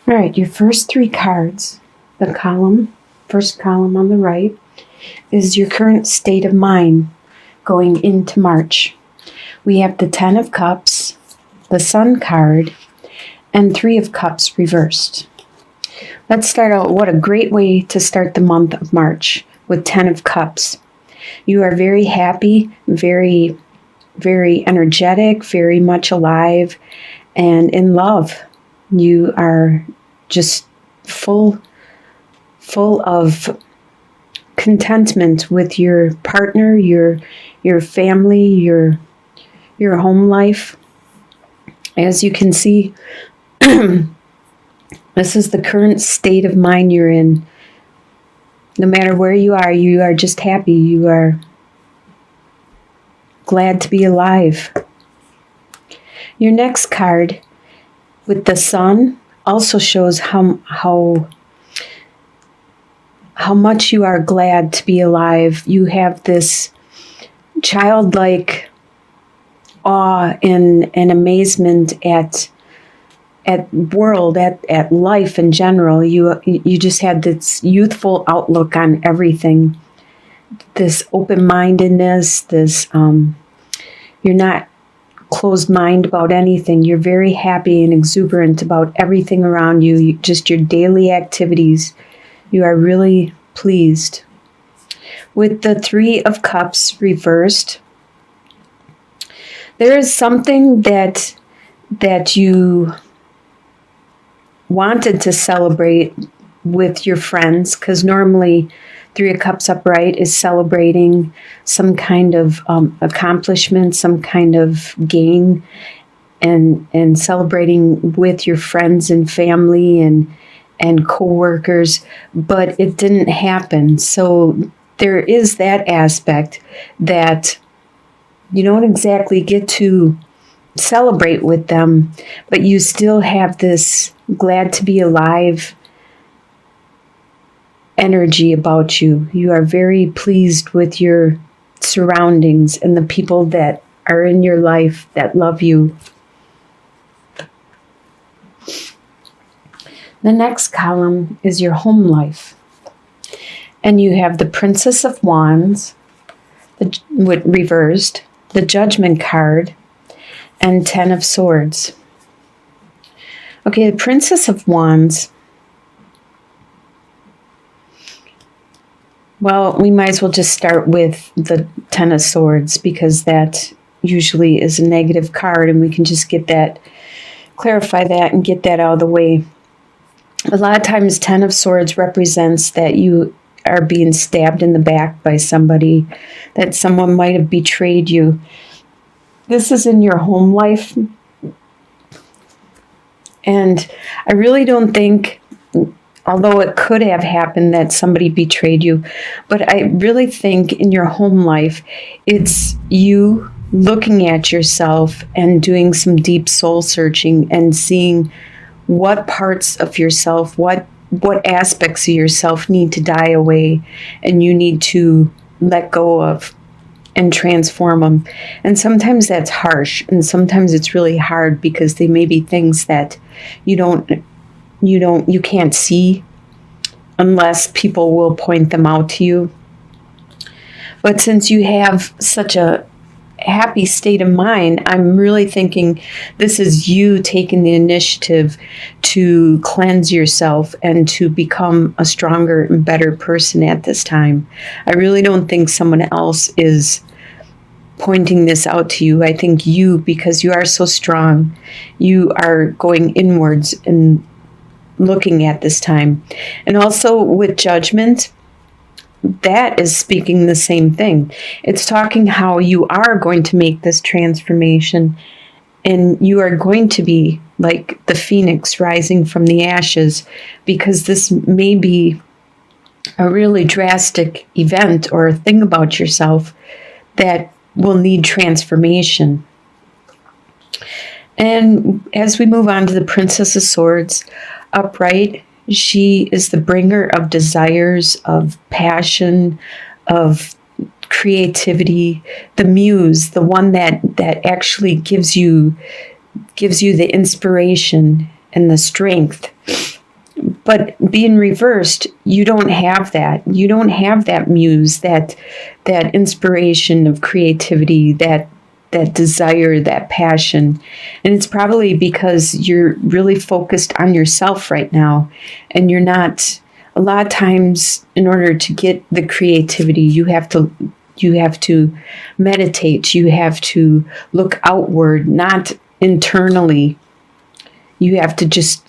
All right, your first three cards, first column on the right, is your current state of mind going into March. We have the Ten of Cups, the Sun card, and Three of Cups reversed. Let's start out. What a great way to start the month of March with Ten of Cups. You are very happy, very, very energetic, very much alive, and in love. You are just full of contentment with your partner, your family, your home life. As you can see, this is the current state of mind you're in. No matter where you are just happy. You are glad to be alive. Your next card with the Sun also shows how much you are glad to be alive. You have this childlike awe and amazement at life in general. You just had this youthful outlook on everything, this open-mindedness, this you're not closed mind about anything. You're very happy and exuberant about everything around you, just your daily activities. You are really pleased. With the Three of Cups reversed, there is something that you wanted to celebrate with your friends, because normally Three of Cups upright is celebrating some kind of accomplishment, some kind of gain, and celebrating with your friends and family and co-workers, but it didn't happen. So there is that aspect that you don't exactly get to celebrate with them, but you still have this glad to be alive energy about you. You are very pleased with your surroundings and the people that are in your life that love you. The next column is your home life. And you have the Princess of Wands, reversed, the Judgment card, and Ten of Swords. Okay, the Princess of Wands. Well, we might as well just start with the Ten of Swords, because that usually is a negative card, and we can just clarify that and get that out of the way. A lot of times, Ten of Swords represents that you are being stabbed in the back by somebody, that someone might have betrayed you. This is in your home life. And I really don't think, although it could have happened that somebody betrayed you, but I really think in your home life, it's you looking at yourself and doing some deep soul searching and seeing what parts of yourself, what aspects of yourself need to die away and you need to let go of and transform them. And sometimes that's harsh, and sometimes it's really hard because they may be things that you can't see unless people will point them out to you. But since you have such a happy state of mind, I'm really thinking this is you taking the initiative to cleanse yourself and to become a stronger and better person at this time. I really don't think someone else is pointing this out to you. I think you, because you are so strong, you are going inwards and looking at this time. And also with Judgment, that is speaking the same thing. It's talking how you are going to make this transformation and you are going to be like the phoenix rising from the ashes, because this may be a really drastic event or a thing about yourself that will need transformation. And as we move on to the Princess of Swords, upright, she is the bringer of desires, of passion, of creativity, the muse, the one that actually gives you the inspiration and the strength But being reversed, you don't have that. You don't have that muse, that inspiration of creativity, that desire, that passion. And it's probably because you're really focused on yourself right now, and you're not. A lot of times, in order to get the creativity, you have to meditate. You have to look outward, not internally. You have to just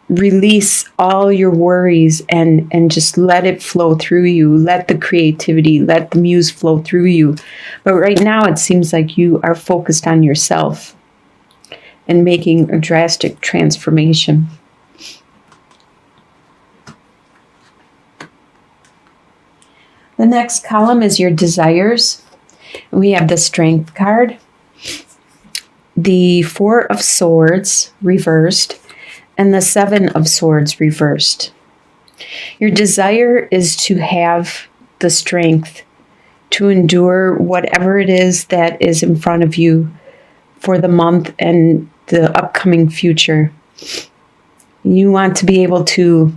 release all your worries and just let it flow through you. Let the creativity, let the muse flow through you. But right now it seems like you are focused on yourself and making a drastic transformation. The next column is your desires. We have the Strength card, the Four of Swords reversed, and the Seven of Swords reversed. Your desire is to have the strength to endure whatever it is that is in front of you for the month and the upcoming future. You want to be able to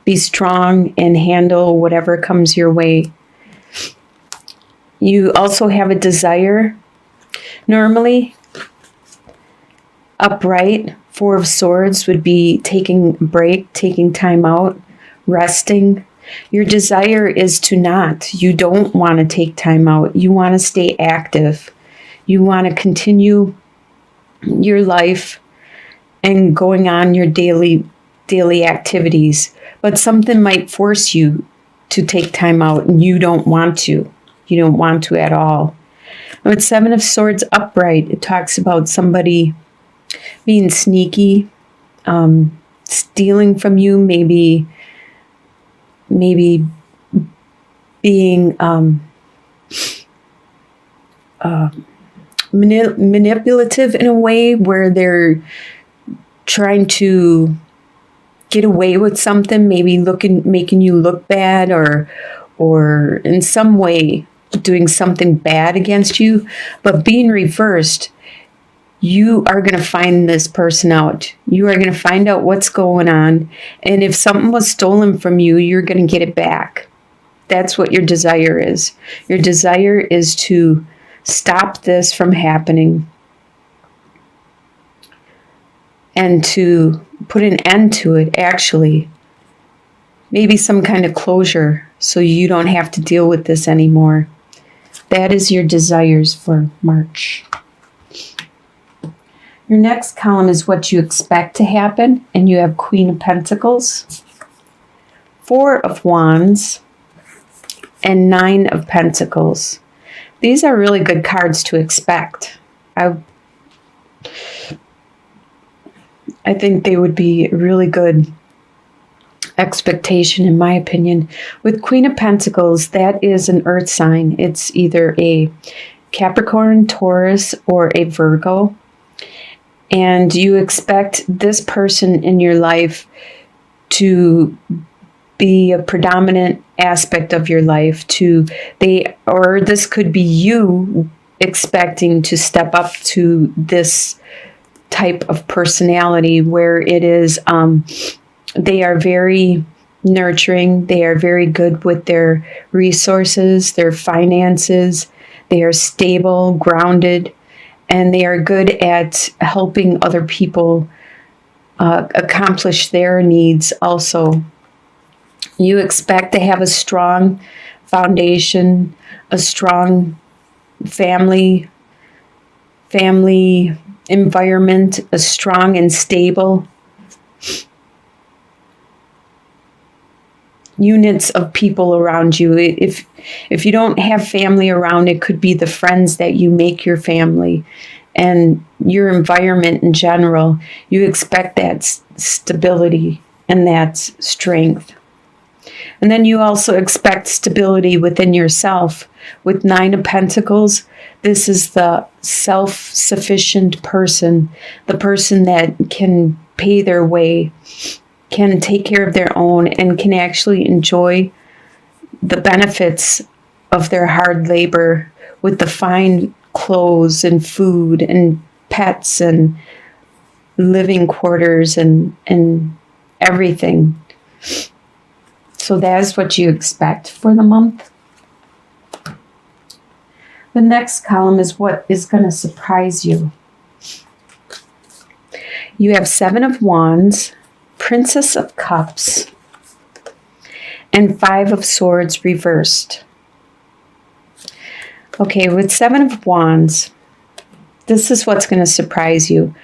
be strong and handle whatever comes your way. You also have a desire, normally upright, Four of Swords would be taking a break, taking time out, resting. Your desire is to not. You don't want to take time out. You want to stay active. You want to continue your life and going on your daily activities. But something might force you to take time out, and you don't want to. You don't want to at all. With Seven of Swords upright, it talks about somebody being sneaky, stealing from you, maybe being manipulative in a way where they're trying to get away with something, maybe making you look bad, or in some way doing something bad against you. But being reversed, you are going to find this person out. You are going to find out what's going on. And if something was stolen from you, you're going to get it back. That's what your desire is. Your desire is to stop this from happening and to put an end to it, actually. Maybe some kind of closure so you don't have to deal with this anymore. That is your desires for March. Your next column is what you expect to happen, and you have Queen of Pentacles, Four of Wands, and Nine of Pentacles. These are really good cards to expect. I think they would be a really good expectation, in my opinion. With Queen of Pentacles, that is an earth sign. It's either a Capricorn, Taurus, or a Virgo. And you expect this person in your life to be a predominant aspect of your life, or this could be you expecting to step up to this type of personality where it is, they are very nurturing, they are very good with their resources, their finances, they are stable, grounded, and they are good at helping other people accomplish their needs also. You expect to have a strong foundation, a strong family environment, a strong and stable units of people around you. If you don't have family around, it could be the friends that you make your family and your environment in general. You expect that stability and that strength. And then you also expect stability within yourself. With Nine of Pentacles, this is the self-sufficient person, the person that can pay their way, can take care of their own, and can actually enjoy the benefits of their hard labor with the fine clothes and food and pets and living quarters and everything. So that is what you expect for the month. The next column is what is going to surprise you. You have 7 of Wands, Princess of Cups, and 5 of Swords reversed. Okay, with 7 of Wands, this is what's going to surprise you.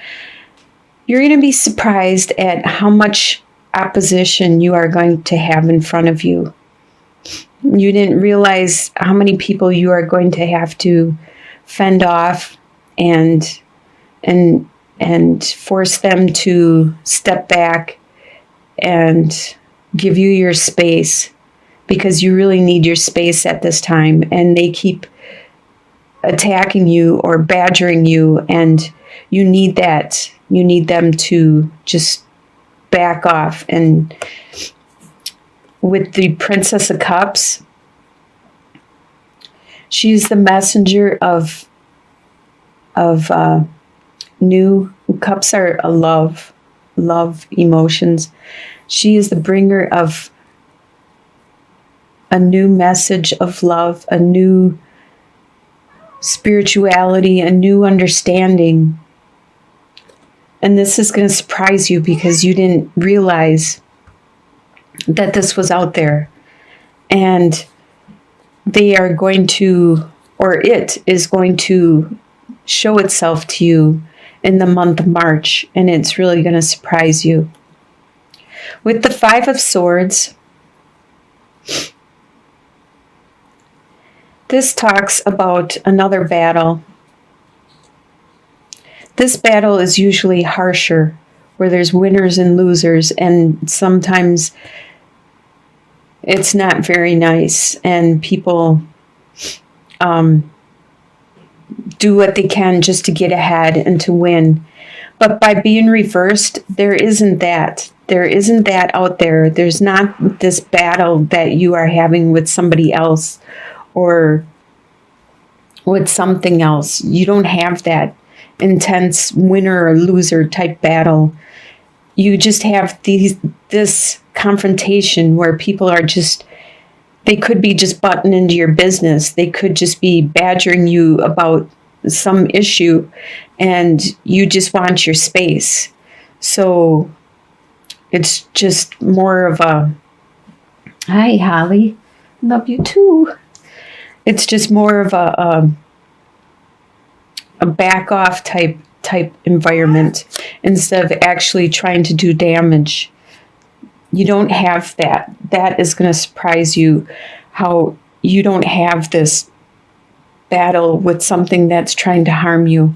You're going to be surprised at how much opposition you are going to have in front of you. You didn't realize how many people you are going to have to fend off and force them to step back and give you your space, because you really need your space at this time, and they keep attacking you or badgering you, and you need that. You need them to just back off. And with the Princess of Cups, she's the messenger of new. Cups are a love emotions. She is the bringer of a new message of love, a new spirituality, a new understanding. And this is going to surprise you because you didn't realize that this was out there. And they are going to, or it is going to show itself to you in the month of March. And it's really going to surprise you. With the 5 of Swords, this talks about another battle. This battle is usually harsher, where there's winners and losers, and sometimes it's not very nice, and people do what they can just to get ahead and to win. But by being reversed, there isn't that. There isn't that out there. There's not this battle that you are having with somebody else or with something else. You don't have that intense winner or loser type battle. You just have this confrontation where people are just, they could be just butting into your business. They could just be badgering you about some issue, and you just want your space. So it's just more of a, hi Holly, love you too. It's just more of a back off type environment instead of actually trying to do damage. You don't have that. That is going to surprise you, how you don't have this battle with something that's trying to harm you.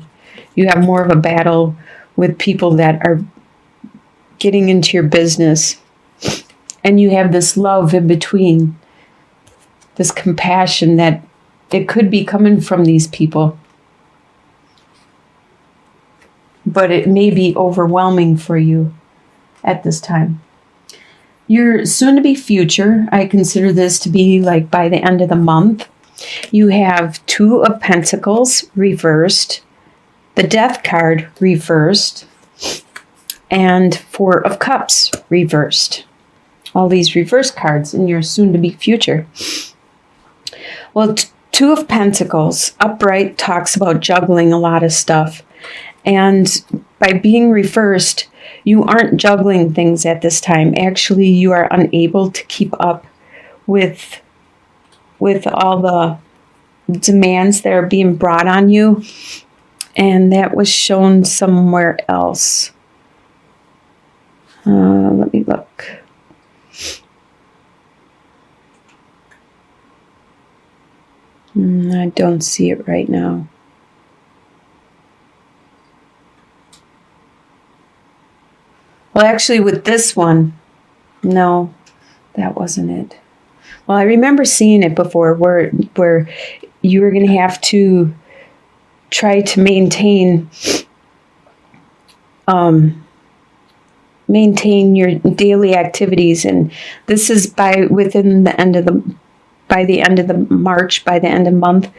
You have more of a battle with people that are getting into your business, and you have this love in between, this compassion that it could be coming from these people, but it may be overwhelming for you at this time. Your soon-to-be future, I consider this to be like by the end of the month. You have 2 of Pentacles reversed, the Death card reversed, and 4 of Cups reversed. All these reverse cards in your soon-to-be future. Well, 2 of Pentacles upright talks about juggling a lot of stuff. And by being reversed, you aren't juggling things at this time. Actually, you are unable to keep up with all the demands that are being brought on you. And that was shown somewhere else. Let me look. I don't see it right now. Well, actually, with this one, no, that wasn't it. Well, I remember seeing it before where you were going to have to try to maintain your daily activities, and this is by the end of the March, by the end of the month,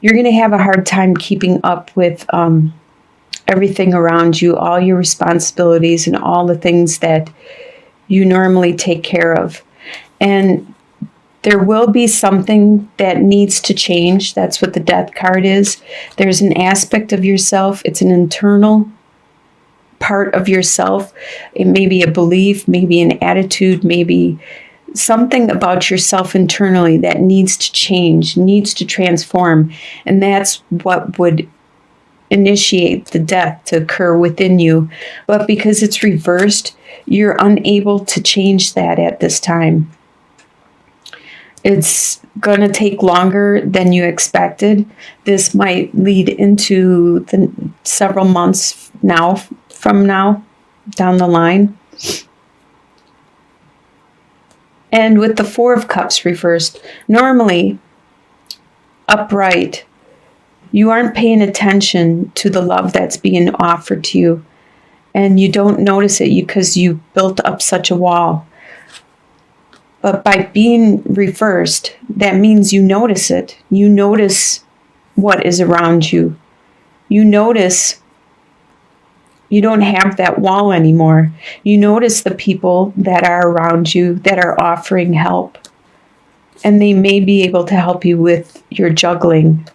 you're going to have a hard time keeping up with everything around you, all your responsibilities and all the things that you normally take care of. And there will be something that needs to change. That's what the Death card is. There's an aspect of yourself. It's an internal part of yourself. It may be a belief, maybe an attitude, maybe something about yourself internally that needs to change, needs to transform. And that's what would initiate the death to occur within you. But because it's reversed, you're unable to change that at this time. It's going to take longer than you expected. This might lead into the several months from now down the line. And with the Four of Cups reversed, normally upright, you aren't paying attention to the love that's being offered to you. And you don't notice it because you built up such a wall. But by being reversed, that means you notice it. You notice what is around you. You notice you don't have that wall anymore. You notice the people that are around you that are offering help. And they may be able to help you with your juggling.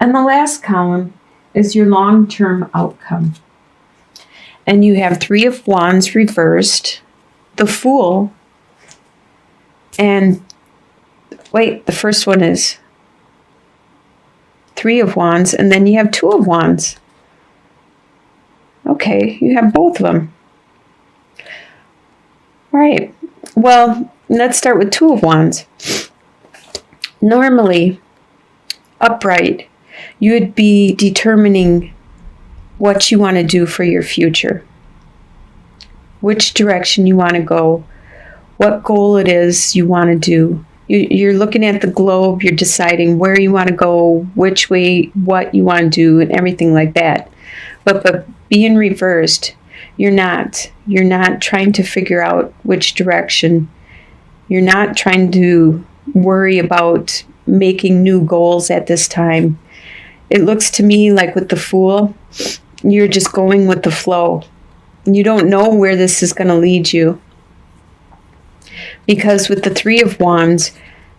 And the last column is your long-term outcome. And you have Three of Wands reversed, the Fool, and wait, the first one is Three of Wands, and then you have Two of Wands. Okay, you have both of them. All right, well, let's start with Two of Wands. Normally, upright, you would be determining what you want to do for your future, which direction you want to go, what goal it is you want to do. You're looking at the globe, you're deciding where you want to go, which way, what you want to do, and everything like that. But being reversed, you're not trying to figure out which direction. You're not trying to worry about making new goals at this time. It looks to me like with the Fool, you're just going with the flow. You don't know where this is going to lead you. Because with the Three of Wands,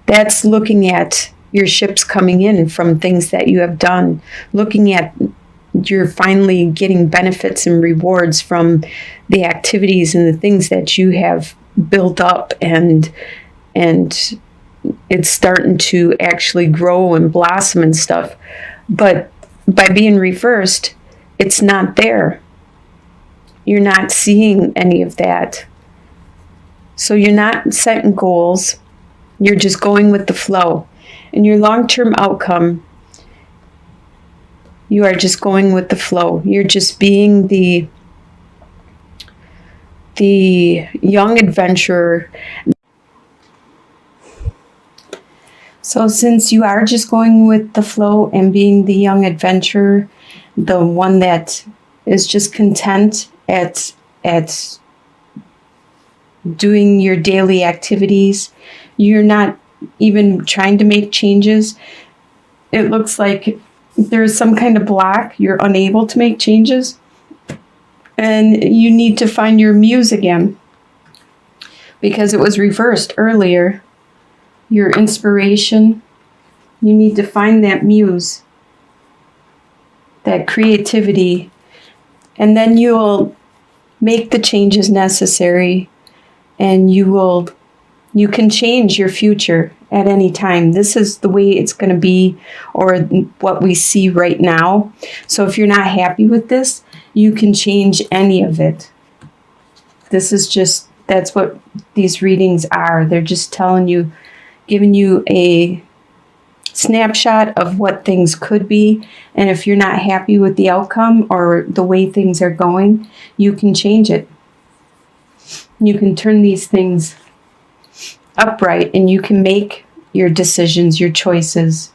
that's looking at your ships coming in from things that you have done. Looking at you're finally getting benefits and rewards from the activities and the things that you have built up, and it's starting to actually grow and blossom and stuff. But by being reversed, it's not there. You're not seeing any of that. So you're not setting goals. You're just going with the flow. And your long-term outcome, you are just going with the flow. You're just being the young adventurer. So since you are just going with the flow and being the young adventurer, the one that is just content at doing your daily activities, you're not even trying to make changes. It looks like there's some kind of block. You're unable to make changes. And you need to find your muse again. Because it was reversed earlier. Your inspiration. You need to find that muse. That creativity. And then you'll make the changes necessary. And you can change your future at any time. This is the way it's going to be, or what we see right now. So if you're not happy with this, you can change any of it. That's what these readings are. They're just telling you, giving you a snapshot of what things could be. And if you're not happy with the outcome or the way things are going, you can change it. You can turn these things upright, and you can make your decisions, your choices.